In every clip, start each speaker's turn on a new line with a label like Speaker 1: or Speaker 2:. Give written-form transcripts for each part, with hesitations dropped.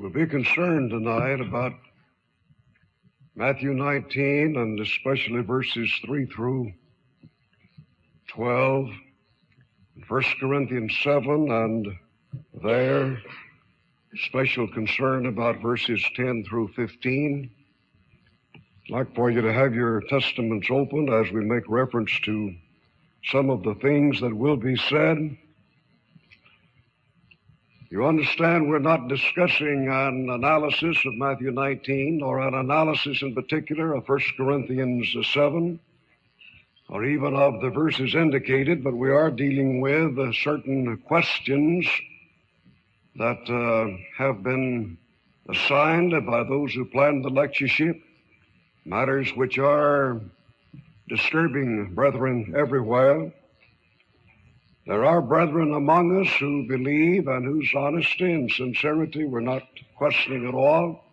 Speaker 1: We'll be concerned tonight about Matthew 19 and especially verses 3 through 12, 1 Corinthians 7, and there special concern about verses 10 through 15. I'd like for you to have your testaments open as we make reference to some of the things that will be said. You understand we're not discussing an analysis of Matthew 19 or an analysis in particular of 1 Corinthians 7 or even of the verses indicated, but we are dealing with certain questions that have been assigned by those who planned the lectureship, matters which are disturbing brethren everywhere. There are brethren among us who believe and whose honesty and sincerity we're not questioning at all,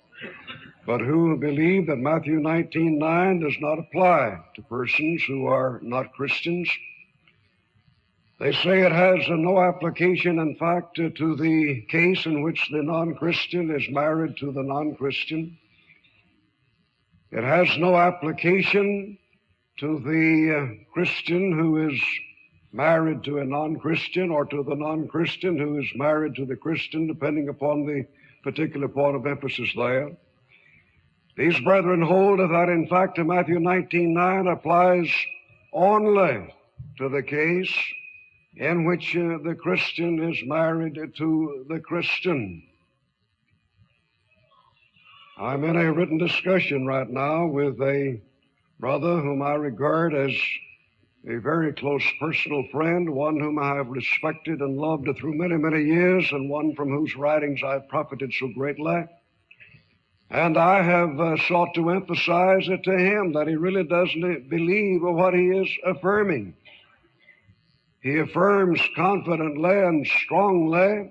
Speaker 1: but who believe that Matthew 19:9 does not apply to persons who are not Christians. They say it has no application, in fact, to the case in which the non-Christian is married to the non-Christian. It has no application to the Christian who is married to a non-Christian or to the non-Christian who is married to the Christian, depending upon the particular point of emphasis there. These brethren hold that, in fact, Matthew 19:9 applies only to the case in which the Christian is married to the Christian. I'm in a written discussion right now with a brother whom I regard as a very close personal friend, one whom I have respected and loved through many, many years, and one from whose writings I've profited so greatly. And I have sought to emphasize to him that he really doesn't believe what he is affirming. He affirms confidently and strongly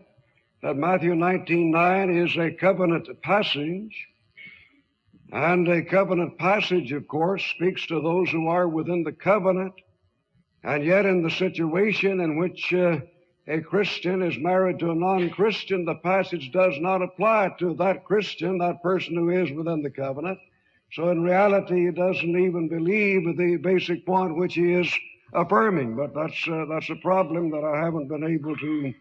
Speaker 1: that Matthew 19:9 is a covenant passage. And a covenant passage, of course, speaks to those who are within the covenant. And yet in the situation in which a Christian is married to a non-Christian, the passage does not apply to that Christian, that person who is within the covenant. So in reality, he doesn't even believe the basic point which he is affirming. But that's a problem that I haven't been able to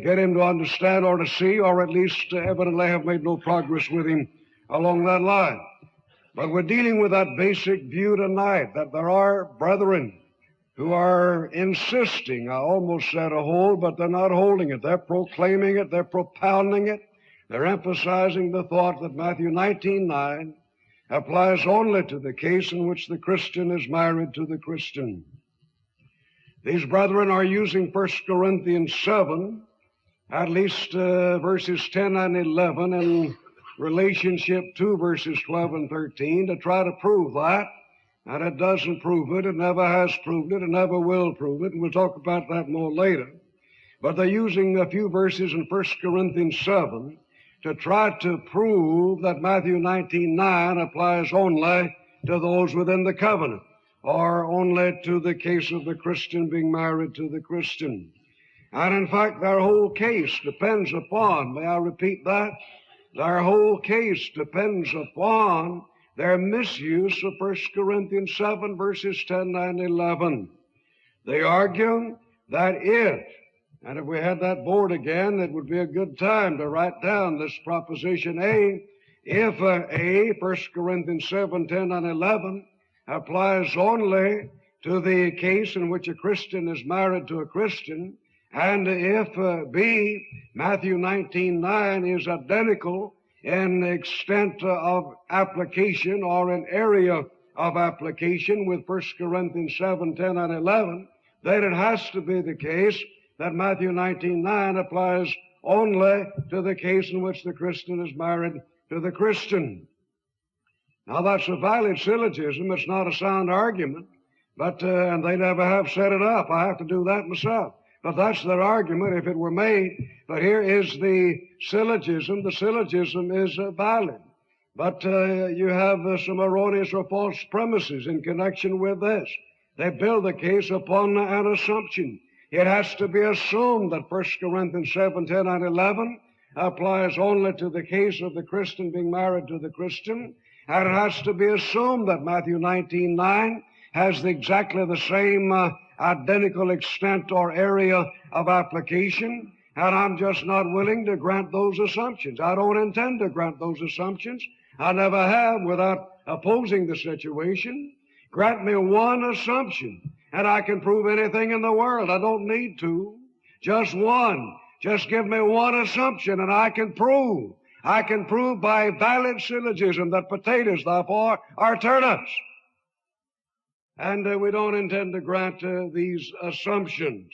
Speaker 1: get him to understand or to see, or at least evidently have made no progress with him along that line. But we're dealing with that basic view tonight, that there are brethren who are insisting, I almost said a hold, but they're not holding it. They're proclaiming it, they're propounding it, they're emphasizing the thought that Matthew 19:9 applies only to the case in which the Christian is married to the Christian. These brethren are using 1 Corinthians 7, at least verses 10 and 11, in relationship to verses 12 and 13, to try to prove that. And it doesn't prove it. It never has proved it. It never will prove it. And we'll talk about that more later. But they're using a few verses in 1 Corinthians 7 to try to prove that Matthew 19:9 applies only to those within the covenant, or only to the case of the Christian being married to the Christian. And in fact, their whole case depends upon, may I repeat that? Their whole case depends upon their misuse of 1 Corinthians 7, verses 10 and 11. They argue that and if we had that board again, it would be a good time to write down this proposition A. If 1 Corinthians 7, 10 and 11 applies only to the case in which a Christian is married to a Christian, and if B, Matthew 19:9 is identical in extent of application or in area of application with 1 Corinthians 7, 10, and 11, then it has to be the case that Matthew 19:9 applies only to the case in which the Christian is married to the Christian. Now that's a valid syllogism. It's not a sound argument, but and they never have set it up. I have to do that myself. But that's their argument if it were made. But here is the syllogism. The syllogism is valid. But you have some erroneous or false premises in connection with this. They build the case upon an assumption. It has to be assumed that 1 Corinthians 7, 10, and 11 applies only to the case of the Christian being married to the Christian, and it has to be assumed that Matthew 19:9 has exactly the same identical extent or area of application, and I'm just not willing to grant those assumptions. I don't intend to grant those assumptions. I never have without opposing the situation. Grant me one assumption, and I can prove anything in the world. I don't need two. Just one. Just give me one assumption, and I can prove. I can prove by valid syllogism that potatoes, therefore, are turnips. And we don't intend to grant these assumptions.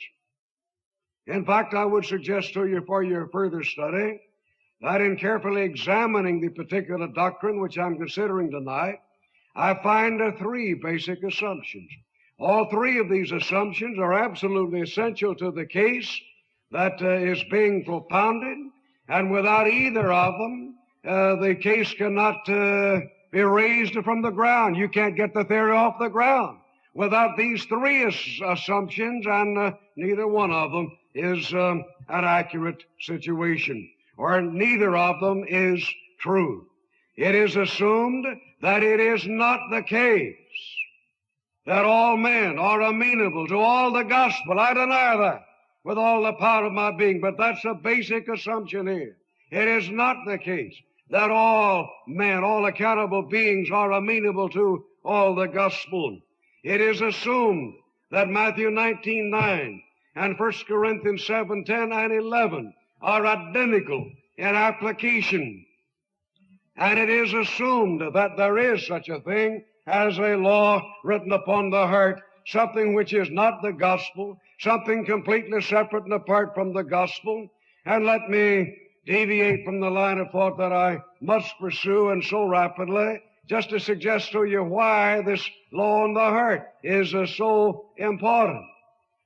Speaker 1: In fact, I would suggest to you for your further study that in carefully examining the particular doctrine which I'm considering tonight, I find three basic assumptions. All three of these assumptions are absolutely essential to the case that is being propounded, and without either of them, the case cannot be raised from the ground. You can't get the theory off the ground without these three assumptions, and neither one of them is an accurate situation, or neither of them is true. It is assumed that it is not the case that all men are amenable to all the gospel. I deny that with all the power of my being, but that's a basic assumption here. It is not the case that all men, all accountable beings are amenable to all the gospel. It is assumed that Matthew 19:9 and 1 Corinthians 7:10 and 11 are identical in application. And it is assumed that there is such a thing as a law written upon the heart, something which is not the gospel, something completely separate and apart from the gospel. And let me deviate from the line of thought that I must pursue, and so rapidly, just to suggest to you why this law on the heart is so important.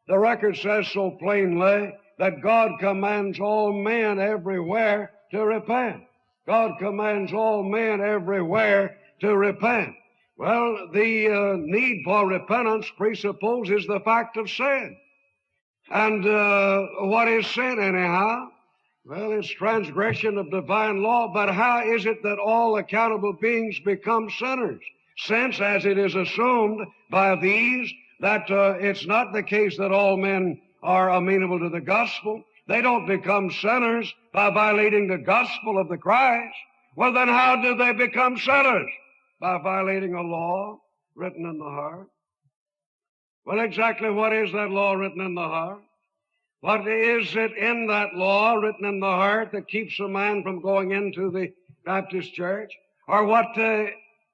Speaker 1: The record says so plainly that God commands all men everywhere to repent. God commands all men everywhere to repent. Well, the need for repentance presupposes the fact of sin. And what is sin anyhow? Well, it's transgression of divine law, but how is it that all accountable beings become sinners? Since, as it is assumed by these, that it's not the case that all men are amenable to the gospel, they don't become sinners by violating the gospel of the Christ. Well, then how do they become sinners? By violating a law written in the heart. Well, exactly what is that law written in the heart? What is it in that law written in the heart that keeps a man from going into the Baptist church? Or what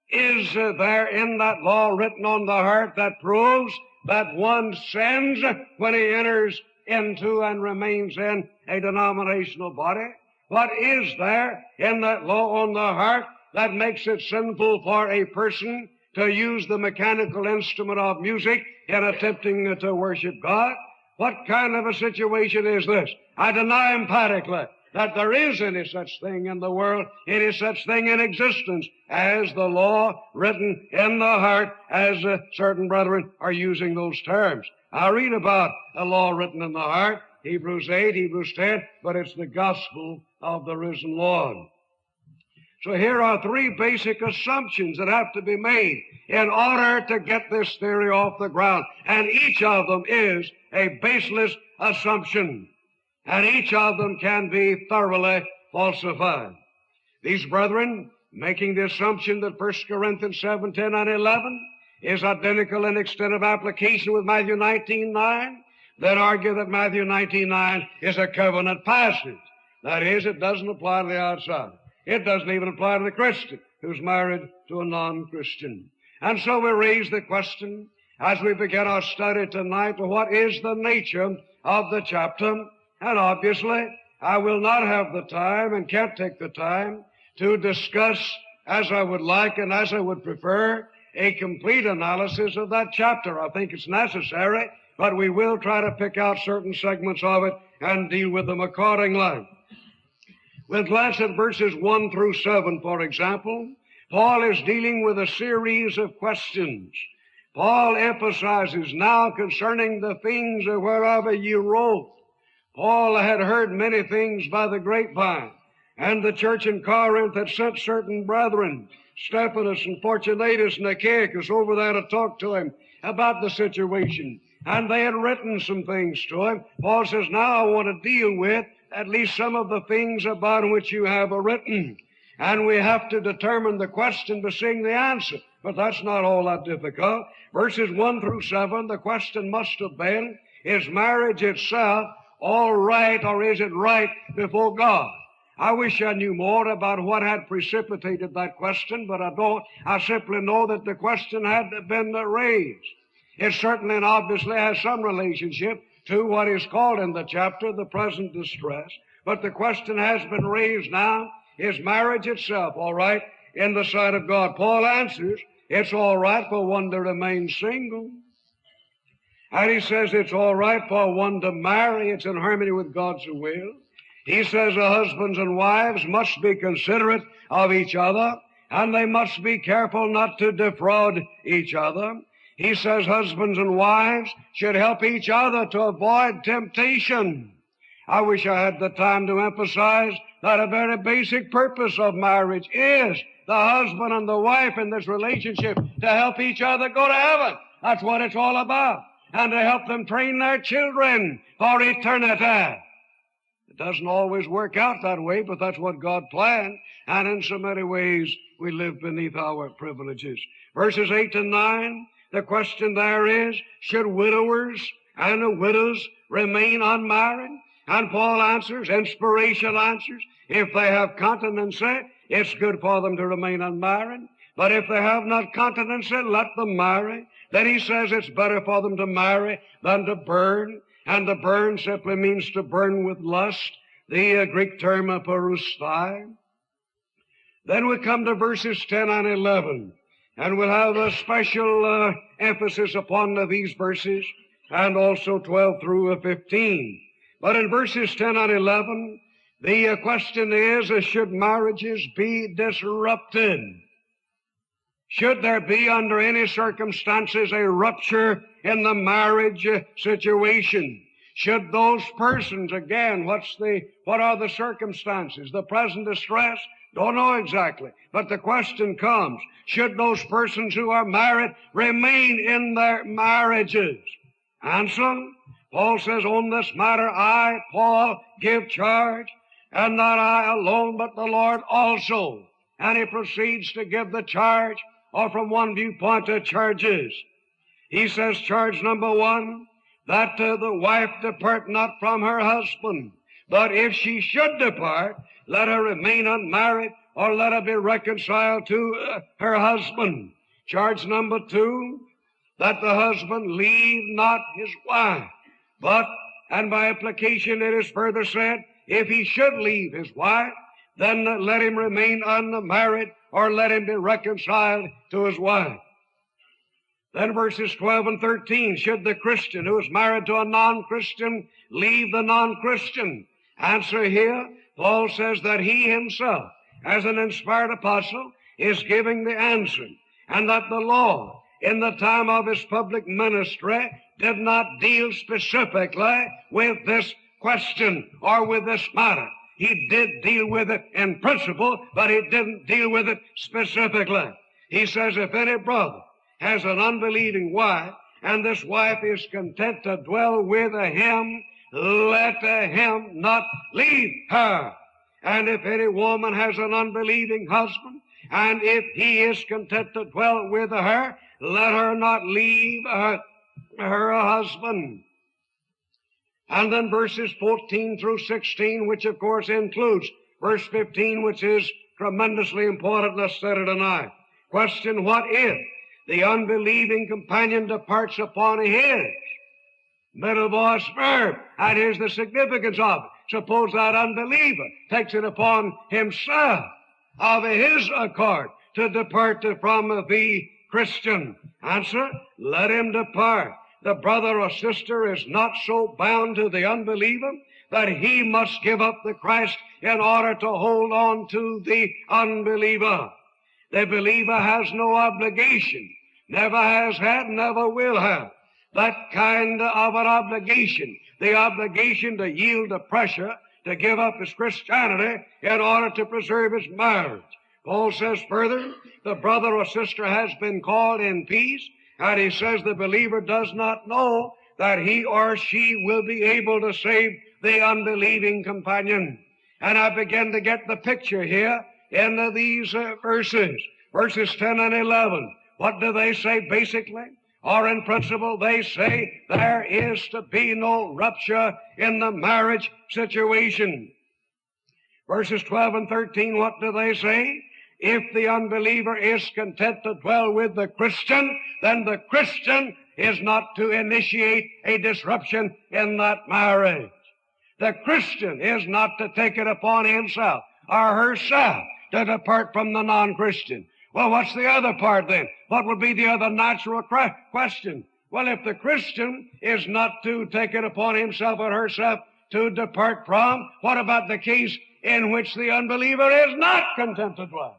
Speaker 1: is there in that law written on the heart that proves that one sins when he enters into and remains in a denominational body? What is there in that law on the heart that makes it sinful for a person to use the mechanical instrument of music in attempting to worship God? What kind of a situation is this? I deny emphatically that there is any such thing in the world, any such thing in existence as the law written in the heart, as certain brethren are using those terms. I read about a law written in the heart, Hebrews 8, Hebrews 10, but it's the gospel of the risen Lord. So here are three basic assumptions that have to be made in order to get this theory off the ground. And each of them is a baseless assumption. And each of them can be thoroughly falsified. These brethren, making the assumption that 1 Corinthians 7, 10, and 11 is identical in extent of application with Matthew 19:9, then argue that Matthew 19:9 is a covenant passage. That is, it doesn't apply to the outsider. It doesn't even apply to the Christian who's married to a non-Christian. And so we raise the question, as we begin our study tonight, what is the nature of the chapter? And obviously, I will not have the time and can't take the time to discuss, as I would like and as I would prefer, a complete analysis of that chapter. I think it's necessary, but we will try to pick out certain segments of it and deal with them accordingly. We'll glance at verses 1 through 7, for example. Paul is dealing with a series of questions. Paul emphasizes now concerning the things whereof ye wrote. Paul had heard many things by the grapevine, and the church in Corinth had sent certain brethren, Stephanus and Fortunatus and Achaicus, over there to talk to him about the situation. And they had written some things to him. Paul says, now I want to deal with at least some of the things about which you have written. And we have to determine the question by seeing the answer. But that's not all that difficult. Verses 1 through 7, the question must have been, is marriage itself all right, or is it right before God? I wish I knew more about what had precipitated that question, but I don't. I simply know that the question had been raised. It certainly and obviously has some relationship to what is called in the chapter the present distress. But the question has been raised now, is marriage itself all right in the sight of God? Paul answers, it's all right for one to remain single. And he says it's all right for one to marry. It's in harmony with God's will. He says the husbands and wives must be considerate of each other, and they must be careful not to defraud each other. He says husbands and wives should help each other to avoid temptation. I wish I had the time to emphasize that a very basic purpose of marriage is the husband and the wife in this relationship to help each other go to heaven. That's what it's all about. And to help them train their children for eternity. It doesn't always work out that way, but that's what God planned. And in so many ways, we live beneath our privileges. Verses 8 and 9, the question there is, should widowers and widows remain unmarried? And Paul answers, inspiration answers, if they have continency, it's good for them to remain unmarried. But if they have not continency, let them marry. Then he says it's better for them to marry than to burn. And to burn simply means to burn with lust, the Greek term parusthai. Then we come to verses 10 and 11, and we'll have a special emphasis upon these verses, and also 12 through 15. But in verses 10 and 11, the question is, should marriages be disrupted? Should there be, under any circumstances, a rupture in the marriage situation? Should those persons, again, what are the circumstances? The present distress? Don't know exactly. But the question comes, should those persons who are married remain in their marriages? Answer, Paul says, on this matter I, Paul, give charge, and not I alone, but the Lord also. And he proceeds to give the charge, or from one viewpoint, charges. He says, charge number 1, that the wife depart not from her husband. But if she should depart, let her remain unmarried, or let her be reconciled to her husband. Charge number 2, that the husband leave not his wife. But, and by application it is further said, if he should leave his wife, then let him remain unmarried, or let him be reconciled to his wife. Then verses 12 and 13, should the Christian who is married to a non-Christian leave the non-Christian? Answer here, Paul says that he himself, as an inspired apostle, is giving the answer, and that the Lord, in the time of his public ministry, did not deal specifically with this question or with this matter. He did deal with it in principle, but he didn't deal with it specifically. He says if any brother has an unbelieving wife, and this wife is content to dwell with him, let him not leave her. And if any woman has an unbelieving husband, and if he is content to dwell with her, let her not leave her husband. And then verses 14 through 16, which of course includes verse 15, which is tremendously important. Let's study tonight. Question, what if the unbelieving companion departs upon his middle voice verb? And here's the significance of it. Suppose that unbeliever takes it upon himself of his accord to depart from the Christian. Answer, let him depart. The brother or sister is not so bound to the unbeliever that he must give up the Christ in order to hold on to the unbeliever. The believer has no obligation, never has had, never will have, that kind of an obligation, the obligation to yield to pressure, to give up his Christianity in order to preserve his marriage. Paul says further, the brother or sister has been called in peace, and he says the believer does not know that he or she will be able to save the unbelieving companion. And I begin to get the picture here in these verses. Verses 10 and 11. What do they say basically? Or in principle, they say there is to be no rupture in the marriage situation. Verses 12 and 13, what do they say? If the unbeliever is content to dwell with the Christian, then the Christian is not to initiate a disruption in that marriage. The Christian is not to take it upon himself or herself to depart from the non-Christian. Well, what's the other part then? What would be the other natural question? Well, if the Christian is not to take it upon himself or herself to depart from, what about the case in which the unbeliever is not content to dwell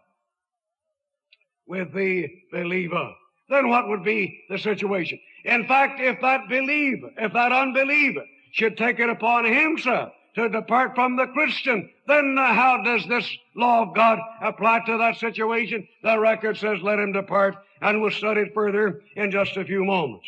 Speaker 1: with the believer? Then what would be the situation? In fact, if that unbeliever should take it upon himself to depart from the Christian, then how does this law of God apply to that situation? The record says, let him depart, and we'll study it further in just a few moments.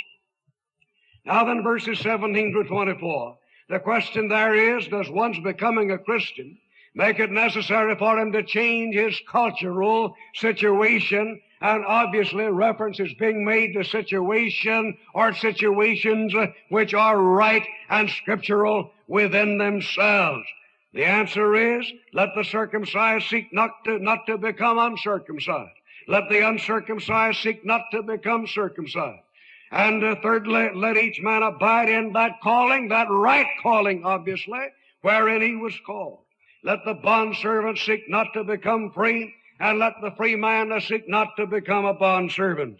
Speaker 1: Now then, verses 17 through 24, the question there is, does one's becoming a Christian make it necessary for him to change his cultural situation? And obviously reference is being made to situation or situations which are right and scriptural within themselves. The answer is, let the circumcised seek not to become uncircumcised. Let the uncircumcised seek not to become circumcised. And thirdly, let each man abide in that calling, that right calling, obviously, wherein he was called. Let the bondservant seek not to become free, and let the free man seek not to become a bondservant.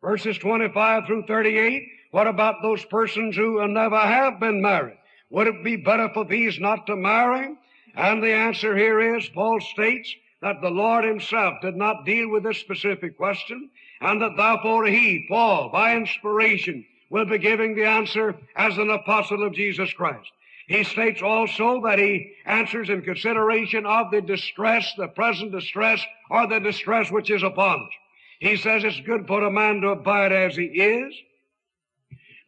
Speaker 1: Verses 25 through 38, what about those persons who never have been married? Would it be better for these not to marry? And the answer here is, Paul states that the Lord himself did not deal with this specific question, and that therefore he, Paul, by inspiration, will be giving the answer as an apostle of Jesus Christ. He states also that he answers in consideration of the distress, the present distress, or the distress which is upon us. He says it's good for a man to abide as he is.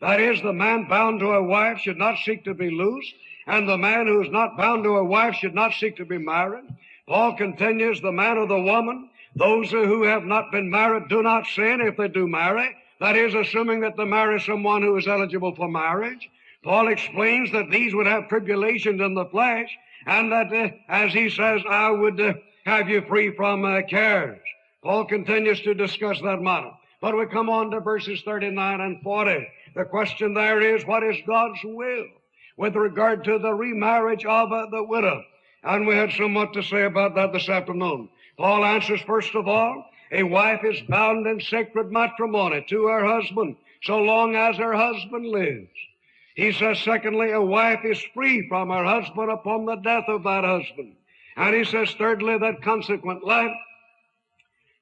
Speaker 1: That is, the man bound to a wife should not seek to be loose, and the man who is not bound to a wife should not seek to be married. Paul continues, the man or the woman, those who have not been married do not sin if they do marry. That is, assuming that they marry someone who is eligible for marriage. Paul explains that these would have tribulations in the flesh, and that, as he says, I would have you free from cares. Paul continues to discuss that matter. But we come on to verses 39 and 40. The question there is, what is God's will with regard to the remarriage of the widow? And we had somewhat to say about that this afternoon. Paul answers, first of all, a wife is bound in sacred matrimony to her husband so long as her husband lives. He says, secondly, a wife is free from her husband upon the death of that husband. And he says, thirdly, that consequently,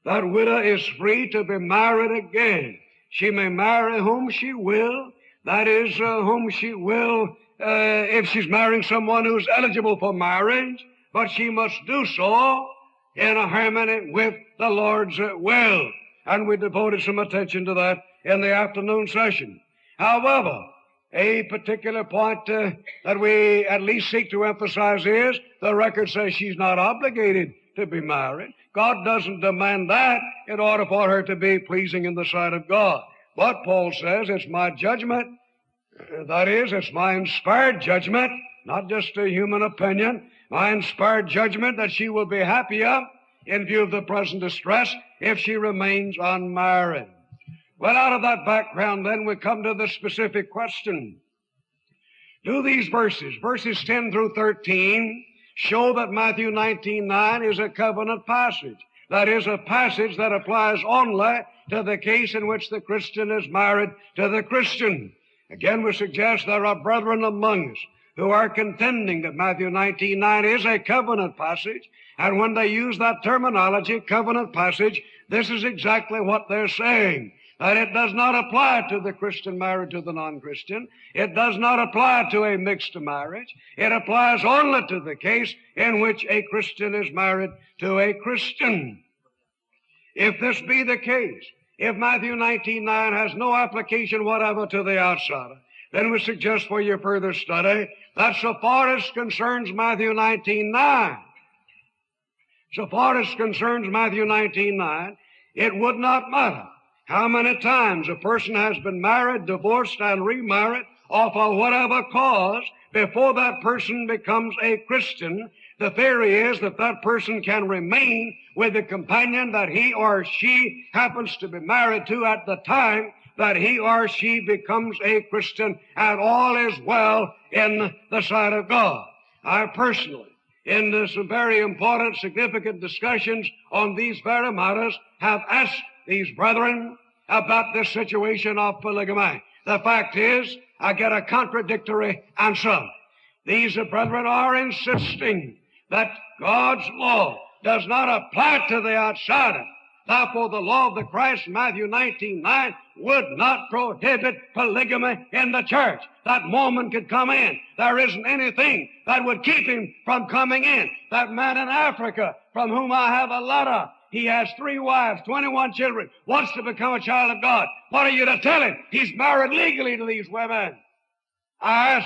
Speaker 1: that widow is free to be married again. She may marry whom she will, that is, whom she will, if she's marrying someone who's eligible for marriage, but she must do so in a harmony with the Lord's will. And we devoted some attention to that in the afternoon session. However, a particular point that we at least seek to emphasize is the record says she's not obligated to be married. God doesn't demand that in order for her to be pleasing in the sight of God. But Paul says it's my judgment, that is, it's my inspired judgment, not just a human opinion, my inspired judgment that she will be happier in view of the present distress if she remains unmarried. Well, out of that background, then, we come to the specific question. Do these verses 10 through 13, show that Matthew 19:9 is a covenant passage? That is, a passage that applies only to the case in which the Christian is married to the Christian. Again, we suggest there are brethren among us who are contending that Matthew 19:9 is a covenant passage, and when they use that terminology, covenant passage, this is exactly what they're saying. that it does not apply to the Christian married to the non-Christian. It does not apply to a mixed marriage. It applies only to the case in which a Christian is married to a Christian. If this be the case, if Matthew 19:9 has no application whatever to the outsider, then we suggest for your further study that so far as concerns Matthew 19:9, it would not matter how many times a person has been married, divorced, and remarried, or for whatever cause, before that person becomes a Christian. The theory is that that person can remain with the companion that he or she happens to be married to at the time that he or she becomes a Christian, and all is well in the sight of God. I personally, in some very important, significant discussions on these very matters, have asked these brethren about this situation of polygamy. The fact is, I get a contradictory answer. These brethren are insisting that God's law does not apply to the outsider. Therefore, the law of the Christ, Matthew 19:9, would not prohibit polygamy in the church. That Mormon could come in. There isn't anything that would keep him from coming in. That man in Africa, from whom I have a letter, he has 3 wives, 21 children, wants to become a child of God. What are you to tell him? He's married legally to these women. I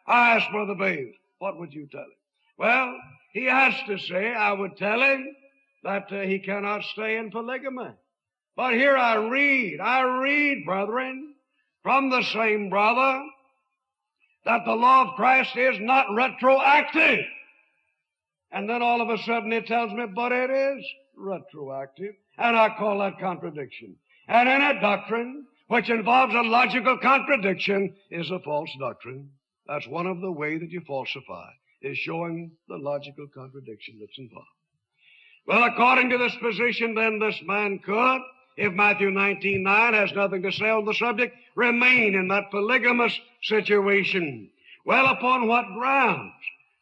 Speaker 1: asked Brother Babe, what would you tell him? Well, he has to say, I would tell him that he cannot stay in polygamy. But here I read, brethren, from the same brother, that the law of Christ is not retroactive. And then all of a sudden he tells me, but it is retroactive. And I call that contradiction. And any doctrine which involves a logical contradiction is a false doctrine. That's one of the ways that you falsify, is showing the logical contradiction that's involved. Well, according to this position, then, this man could, if Matthew 19:9 has nothing to say on the subject, remain in that polygamous situation. Well, upon what grounds?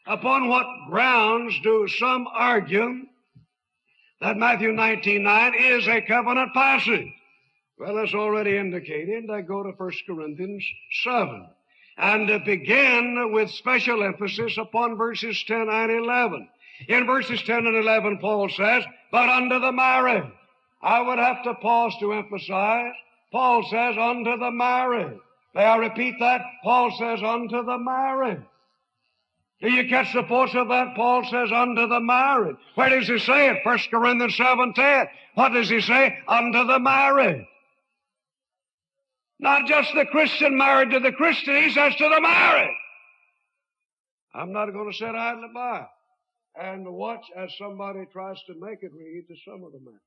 Speaker 1: Upon what grounds do some argue that Matthew 19:9 is a covenant passage? Well, as already indicated, I go to 1 Corinthians 7 and begin with special emphasis upon verses 10 and 11. In verses 10 and 11, Paul says, but unto the married. I would have to pause to emphasize, Paul says, unto the married. May I repeat that? Paul says, unto the married. Do you catch the force of that? Paul says, unto the married. Where does he say it? 1 Corinthians 7:10. What does he say? Unto the married. Not just the Christian married to the Christian, he says to the married. I'm not going to sit idly by and watch as somebody tries to make it read to some of the men,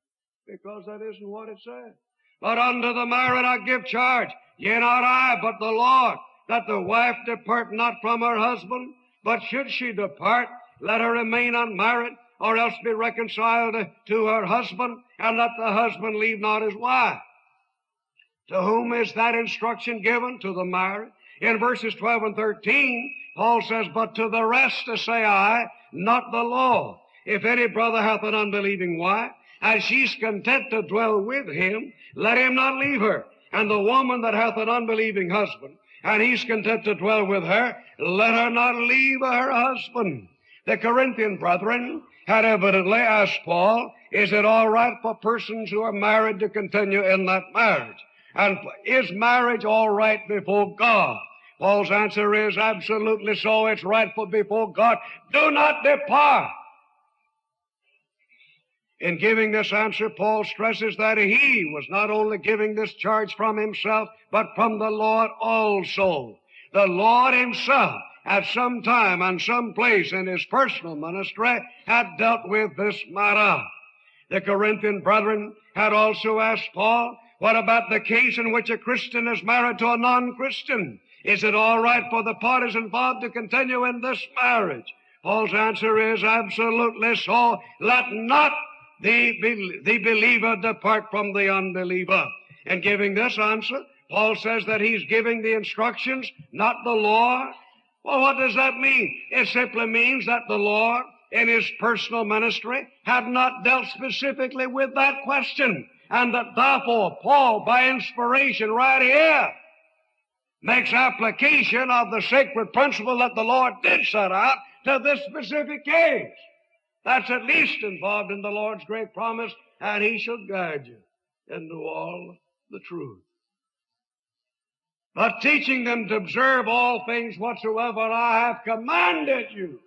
Speaker 1: because that isn't what it says. But unto the married I give charge, yea, not I, but the Lord, that the wife depart not from her husband, but should she depart, let her remain unmarried, or else be reconciled to her husband, and let the husband leave not his wife. To whom is that instruction given? To the married. In verses 12 and 13, Paul says, but to the rest say I, not the law. If any brother hath an unbelieving wife, and she's content to dwell with him, let him not leave her. And the woman that hath an unbelieving husband, and he's content to dwell with her, let her not leave her husband. The Corinthian brethren had evidently asked Paul, is it all right for persons who are married to continue in that marriage? And is marriage all right before God? Paul's answer is absolutely so. It's rightful before God. Do not depart. In giving this answer, Paul stresses that he was not only giving this charge from himself, but from the Lord also. The Lord himself, at some time and some place in his personal ministry, had dealt with this matter. The Corinthian brethren had also asked Paul, what about the case in which a Christian is married to a non-Christian? Is it all right for the parties involved to continue in this marriage? Paul's answer is absolutely so. Let not the believer depart from the unbeliever. In giving this answer, Paul says that he's giving the instructions, not the law. Well, what does that mean? It simply means that the Lord, in his personal ministry, had not dealt specifically with that question. And that therefore Paul, by inspiration right here, makes application of the sacred principle that the Lord did set out to this specific case. That's at least involved in the Lord's great promise, and He shall guide you into all the truth. But teaching them to observe all things whatsoever I have commanded you.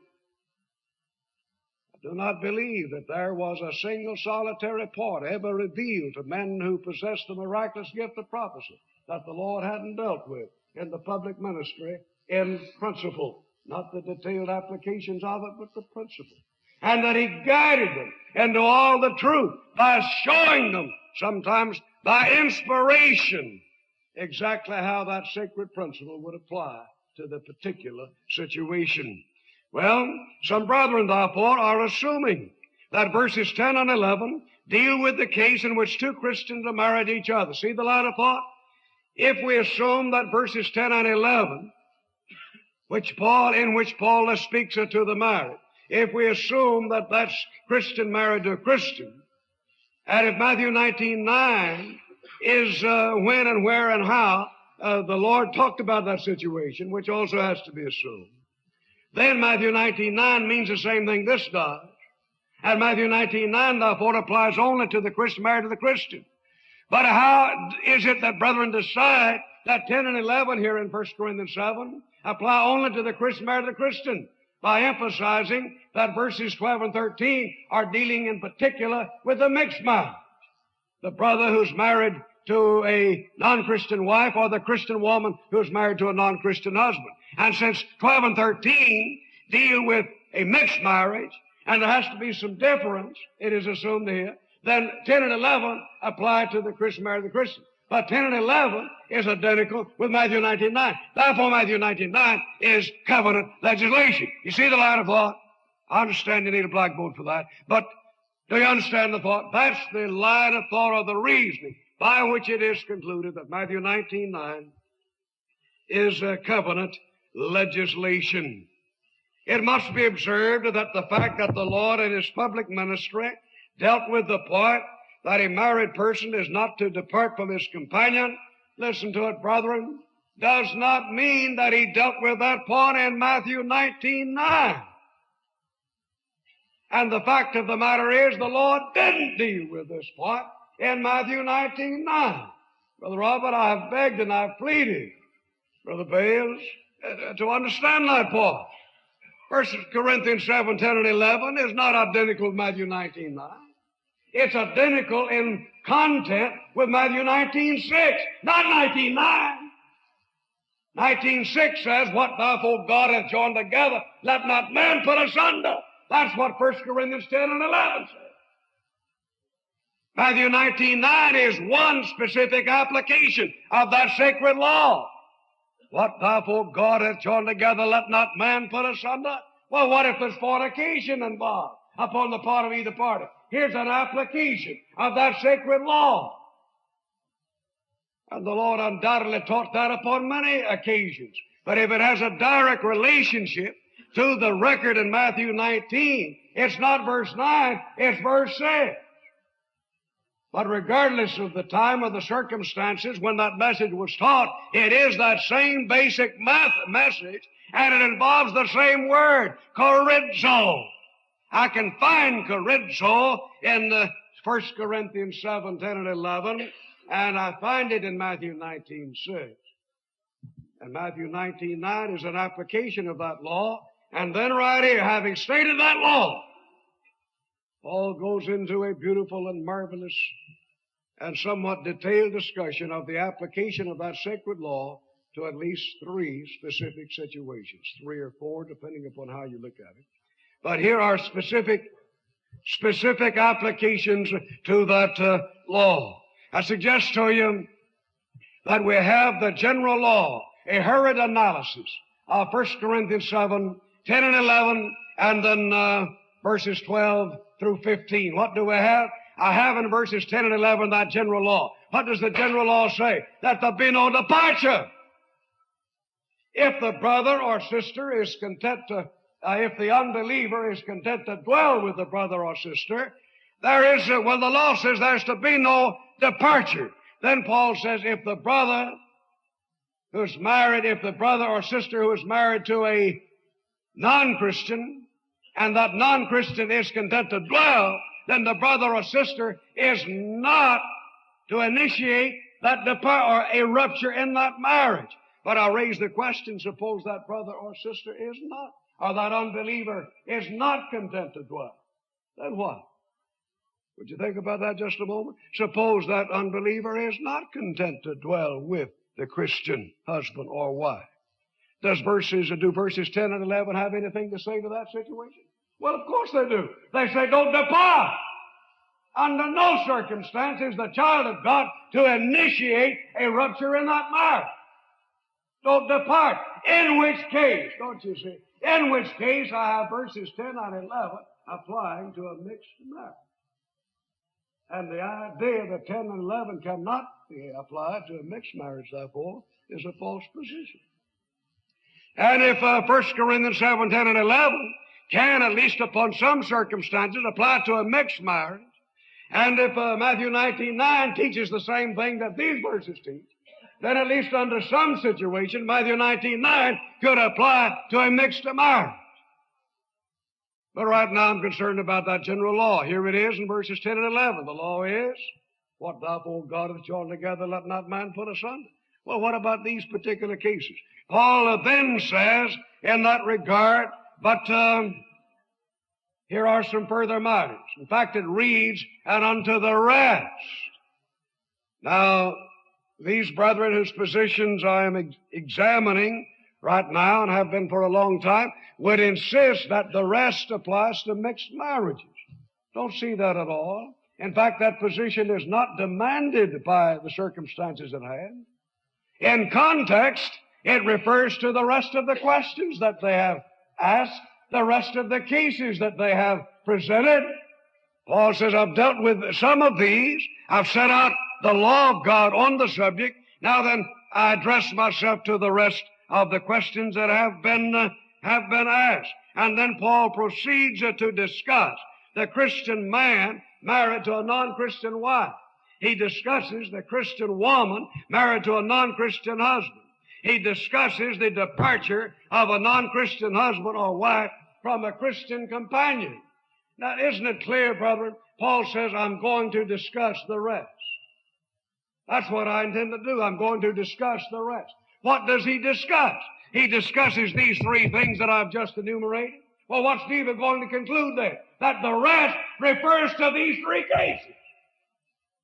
Speaker 1: I do not believe that there was a single solitary point ever revealed to men who possessed the miraculous gift of prophecy that the Lord hadn't dealt with in the public ministry in principle. Not the detailed applications of it, but the principle. And that He guided them into all the truth by showing them, sometimes by inspiration, exactly how that sacred principle would apply to the particular situation. Well, some brethren, therefore, are assuming that verses 10 and 11 deal with the case in which two Christians are married to each other. See the line of thought? If we assume that verses 10 and 11, in which Paul speaks to the married, if we assume that that's Christian married to a Christian, and if Matthew 19:9 is when and where and how the Lord talked about that situation, which also has to be assumed, then Matthew 19:9 means the same thing this does. And Matthew 19:9, therefore, applies only to the Christian married to the Christian. But how is it that brethren decide that 10 and 11 here in 1 Corinthians 7 apply only to the Christian married to the Christian? By emphasizing that verses 12 and 13 are dealing in particular with the mixed marriage. The brother who's married to a non-Christian wife, or the Christian woman who's married to a non-Christian husband. And since 12 and 13 deal with a mixed marriage, and there has to be some difference, it is assumed here, then 10 and 11 apply to the Christian married to the Christian. But 10 and 11 is identical with Matthew 19:9. Therefore, Matthew 19:9 is covenant legislation. You see the line of thought? I understand you need a blackboard for that, but do you understand the thought? That's the line of thought or the reasoning by which it is concluded that Matthew 19:9 is covenant legislation. It must be observed that the fact that the Lord in His public ministry dealt with the point that a married person is not to depart from his companion, listen to it, brethren, does not mean that He dealt with that point in Matthew 19:9. And the fact of the matter is the Lord didn't deal with this point in Matthew 19:9. Brother Robert, I have begged and I have pleaded, Brother Bales, to understand that point. 1 Corinthians 7, 10, and 11 is not identical with Matthew 19:9. It's identical in content with Matthew 19:6, not 19:9. 19:6 says, what therefore God hath joined together, let not man put asunder. That's what 1 Corinthians 10 and 11 says. Matthew 19:9 is one specific application of that sacred law. What therefore God hath joined together, let not man put asunder. Well, what if there's fornication involved upon the part of either party? Here's an application of that sacred law. And the Lord undoubtedly taught that upon many occasions. But if it has a direct relationship to the record in Matthew 19, it's not verse 9, it's verse 6. But regardless of the time or the circumstances when that message was taught, it is that same basic message, and it involves the same word, chorizo. I can find chorizo in 1 Corinthians 7, 10, and 11, and I find it in Matthew 19:6. And Matthew 19:9 is an application of that law. And then right here, having stated that law, Paul goes into a beautiful and marvelous and somewhat detailed discussion of the application of that sacred law to at least three specific situations, 3 or 4, depending upon how you look at it. But here are specific applications to that law. I suggest to you that we have the general law, a hurried analysis of 1 Corinthians 7, 10 and 11, and then verses 12 through 15. What do we have? I have in verses 10 and 11 that general law. What does the general law say? That there be no departure. If the brother or sister is content to, if the unbeliever is content to dwell with the brother or sister, the law says there's to be no departure. Then Paul says if the brother or sister who is married to a non-Christian, and that non-Christian is content to dwell, then the brother or sister is not to initiate that or a rupture in that marriage. But I'll raise the question, suppose that brother or sister is not, or that unbeliever is not content to dwell. Then what? Would you think about that just a moment? Suppose that unbeliever is not content to dwell with the Christian husband or wife. Do verses 10 and 11 have anything to say to that situation? Well, of course they do. They say, don't depart. Under no circumstance is the child of God to initiate a rupture in that marriage. Don't depart. In which case, don't you see? In which case, I have verses 10 and 11 applying to a mixed marriage. And the idea that 10 and 11 cannot be applied to a mixed marriage, therefore, is a false position. And if 1 Corinthians 7, 10, and 11 can, at least upon some circumstances, apply to a mixed marriage, and if Matthew 19:9 teaches the same thing that these verses teach, then at least under some situation, Matthew 19:9 could apply to a mixed marriage. But right now I'm concerned about that general law. Here it is in verses 10 and 11. The law is, what thou, O God, hath joined together, let not man put asunder. Well, what about these particular cases? Paul then says in that regard, but here are some further matters. In fact, it reads, and unto the rest. Now, these brethren whose positions I am examining right now and have been for a long time would insist that the rest applies to mixed marriages. Don't see that at all. In fact, that position is not demanded by the circumstances at hand. In context, it refers to the rest of the questions that they have asked, the rest of the cases that they have presented. Paul says, I've dealt with some of these. I've set out the law of God on the subject. Now then, I address myself to the rest of the questions that have been asked. And then Paul proceeds to discuss the Christian man married to a non-Christian wife. He discusses the Christian woman married to a non-Christian husband. He discusses the departure of a non-Christian husband or wife from a Christian companion. Now, isn't it clear, brethren? Paul says, I'm going to discuss the rest. That's what I intend to do. I'm going to discuss the rest. What does he discuss? He discusses these three things that I've just enumerated. Well, what's Deaver going to conclude there? That the rest refers to these three cases.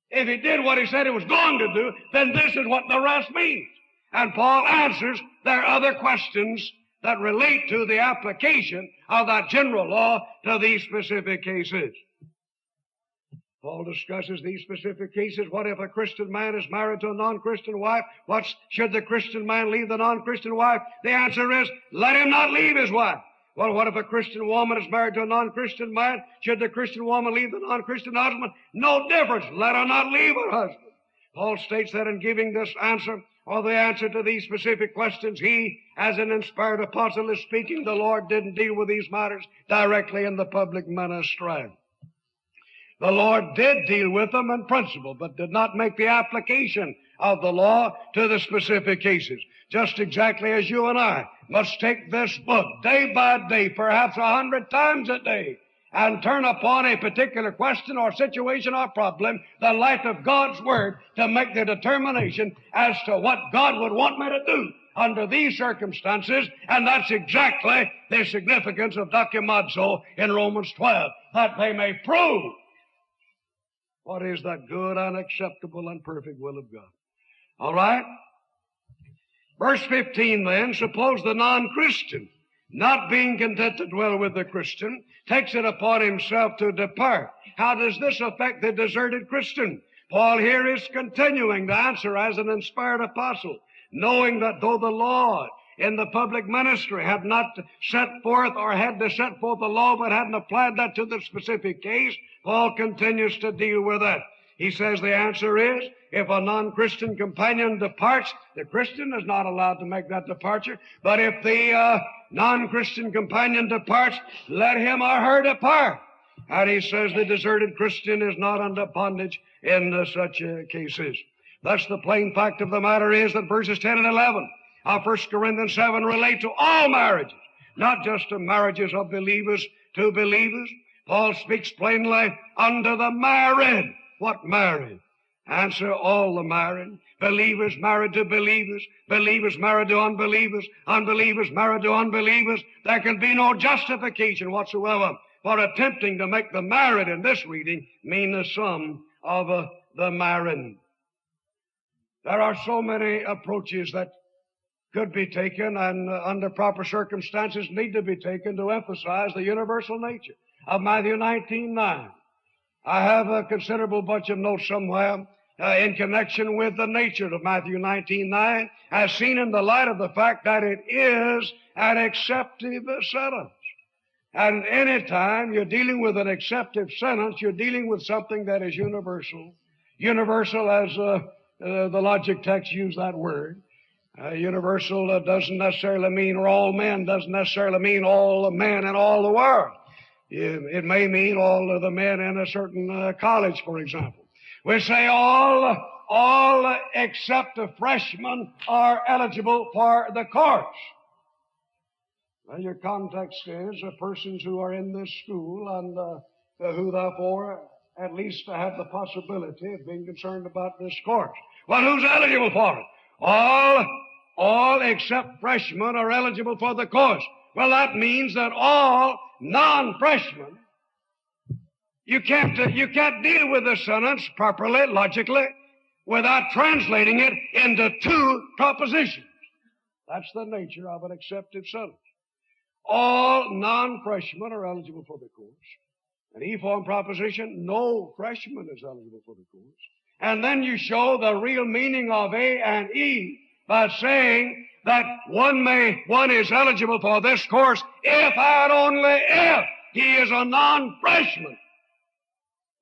Speaker 1: If he did what he said he was going to do, then this is what the rest means. And Paul answers there are other questions that relate to the application of that general law to these specific cases. Paul discusses these specific cases. What if a Christian man is married to a non-Christian wife? Should the Christian man leave the non-Christian wife? The answer is, let him not leave his wife. Well, what if a Christian woman is married to a non-Christian man? Should the Christian woman leave the non-Christian husband? No difference. Let her not leave her husband. Paul states that in giving this answer, or the answer to these specific questions, he, as an inspired apostle, is speaking. The Lord didn't deal with these matters directly in the public ministry. The Lord did deal with them in principle, but did not make the application of the law to the specific cases. Just exactly as you and I must take this book day by day, perhaps 100 times a day, and turn upon a particular question or situation or problem, the light of God's Word, to make the determination as to what God would want me to do under these circumstances. And that's exactly the significance of documazo in Romans 12, that they may prove what is that good and acceptable and perfect will of God. All right? Verse 15 then, suppose the non-Christian, not being content to dwell with the Christian, takes it upon himself to depart. How does this affect the deserted Christian? Paul here is continuing to answer as an inspired apostle, knowing that though the Lord in the public ministry had not set forth or had to set forth the law but hadn't applied that to the specific case, Paul continues to deal with that. He says the answer is, if a non-Christian companion departs, the Christian is not allowed to make that departure. But if the non-Christian companion departs, let him or her depart. And he says the deserted Christian is not under bondage in such cases. Thus the plain fact of the matter is that verses 10 and 11 of 1 Corinthians 7 relate to all marriages, not just to marriages of believers to believers. Paul speaks plainly unto the married. What married? Answer, all the married. Believers married to believers, believers married to unbelievers, unbelievers married to unbelievers. There can be no justification whatsoever for attempting to make the married in this reading mean the sum of the married. There are so many approaches that could be taken and under proper circumstances need to be taken to emphasize the universal nature of Matthew 19:9. I have a considerable bunch of notes somewhere in connection with the nature of Matthew 19:9 as seen in the light of the fact that it is an acceptive sentence. And any time you're dealing with an acceptive sentence, you're dealing with something that is universal. Universal as the logic text use that word. Universal doesn't necessarily mean all men, doesn't necessarily mean all the men in all the world. It may mean all of the men in a certain college, for example. We say all except the freshmen are eligible for the course. Well, your context is persons who are in this school and who therefore at least have the possibility of being concerned about this course. Well, who's eligible for it? All except freshmen are eligible for the course. Well, that means that all non-freshmen, you can't deal with this sentence properly, logically, without translating it into two propositions. That's the nature of an accepted sentence. All non-freshmen are eligible for the course. An E-form proposition, no freshman is eligible for the course. And then you show the real meaning of A and E by saying that one is eligible for this course if and only if he is a non-freshman.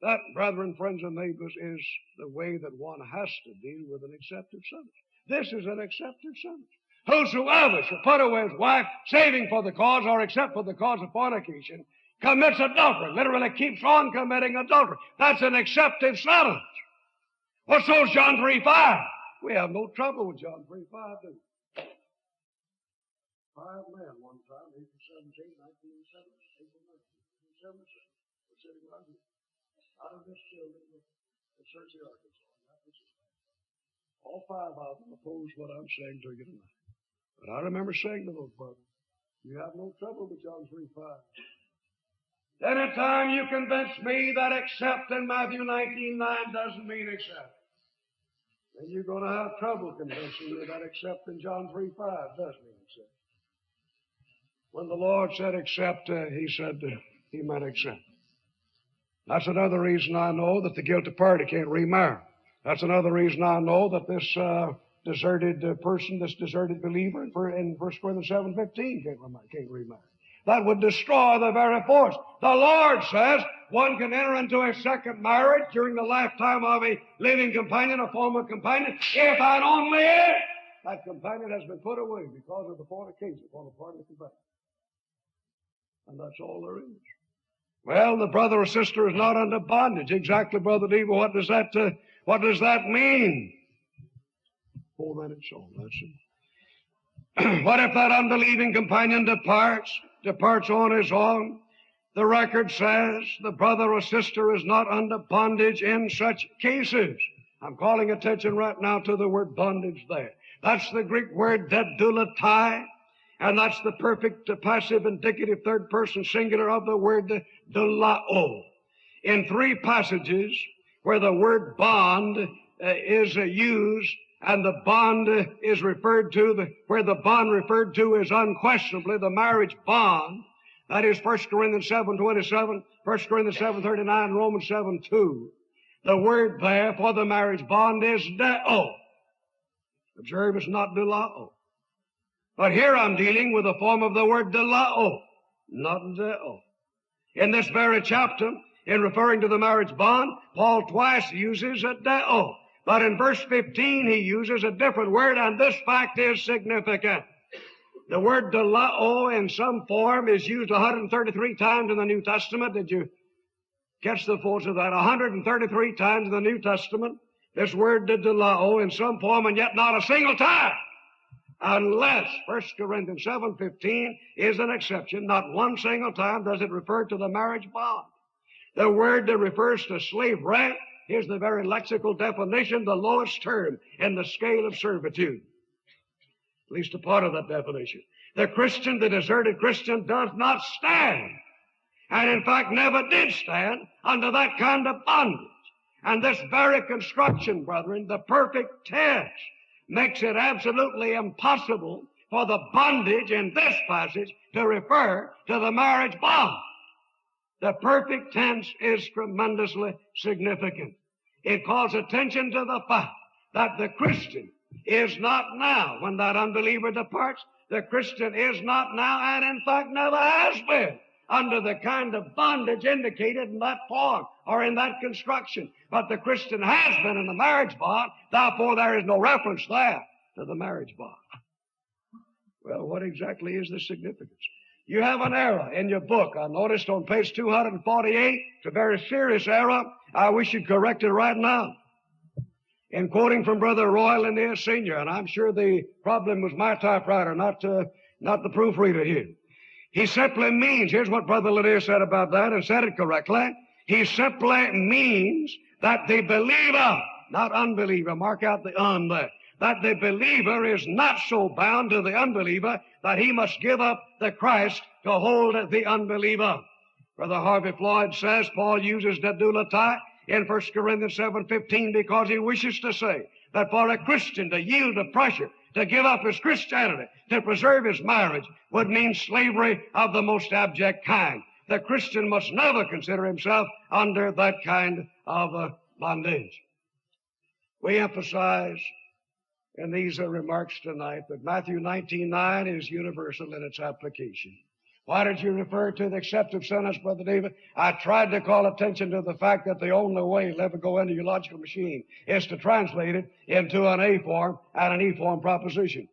Speaker 1: That, brethren, friends, and neighbors, is the way that one has to deal with an accepted sentence. This is an accepted sentence. Whosoever shall put away his wife, saving for the cause or except for the cause of fornication, commits adultery. Literally keeps on committing adultery. That's an accepted sentence. Well, so's John 3:5. We have no trouble with John 3:5, do we? 5 men one time, April 17, 1977, were sitting right here. Out of this building in Searcy, Arkansas. All 5 of them oppose what I'm saying to you tonight. But I remember saying to those brothers, you have no trouble with John 3:5. Anytime you convince me that accept in Matthew 19:9 doesn't mean accept, then you're going to have trouble convincing me that accept in John 3:5 does mean accept. When the Lord said accept, he said he meant accept. That's another reason I know that the guilty party can't remarry. That's another reason I know that this deserted person, this deserted believer in 1 Corinthians 7:15 can't remarry. That would destroy the very force. The Lord says one can enter into a second marriage during the lifetime of a living companion, a former companion, if and only if that companion has been put away because of the fornication upon the part of the companion. And that's all there is. Well, the brother or sister is not under bondage. Exactly, Brother Deaver. What does that mean? 4 minutes on, that's it. What if that unbelieving companion departs on his own? The record says the brother or sister is not under bondage in such cases. I'm calling attention right now to the word bondage there. That's the Greek word dedulatai, and that's the perfect passive indicative third person singular of the word doulao. In 3 passages where the word bond is used, and the bond is referred to, where the bond referred to is unquestionably the marriage bond. That is 1 Corinthians 7:27, 1 Corinthians 7:39, Romans 7:2. The word there for the marriage bond is deo. Observe, it's not doulao. But here I'm dealing with the form of the word doulao, not deo. In this very chapter, in referring to the marriage bond, Paul twice uses a deo. But in verse 15, he uses a different word, and this fact is significant. The word doulao in some form is used 133 times in the New Testament. Did you Catch the force of that. 133 times in the New Testament, this word didelao in some form, and yet not a single time. Unless 1 Corinthians 7:15 is an exception, not one single time does it refer to the marriage bond. The word that refers to slave rent, here's the very lexical definition, the lowest term in the scale of servitude. At least a part of that definition. The Christian, the deserted Christian, does not stand, and in fact never did stand, under that kind of bondage. And this very construction, brethren, the perfect tense, makes it absolutely impossible for the bondage in this passage to refer to the marriage bond. The perfect tense is tremendously significant. It calls attention to the fact that the Christian is not now, when that unbeliever departs, the Christian is not now, and in fact never has been, under the kind of bondage indicated in that form or in that construction. But the Christian has been in the marriage bond, therefore there is no reference there to the marriage bond. Well, what exactly is the significance? You have an error in your book. I noticed on page 248, it's a very serious error. I wish you'd correct it right now. In quoting from Brother Roy Lanier Sr., and I'm sure the problem was my typewriter, not the proofreader here. He simply means, here's what Brother Lanier said about that, and said it correctly. He simply means that the believer, not unbeliever, mark out the un there, that the believer is not so bound to the unbeliever that he must give up the Christ to hold the unbeliever. Brother Harvey Floyd says Paul uses dedulatai in 1 Corinthians 7:15 because he wishes to say that for a Christian to yield to pressure, to give up his Christianity, to preserve his marriage, would mean slavery of the most abject kind. The Christian must never consider himself under that kind of bondage. We emphasize in these remarks tonight that Matthew 19:9 is universal in its application. Why did you refer to the accepted sentence, Brother David? I tried to call attention to the fact that the only way it'll ever go into your logical machine is to translate it into an A form and an E form proposition.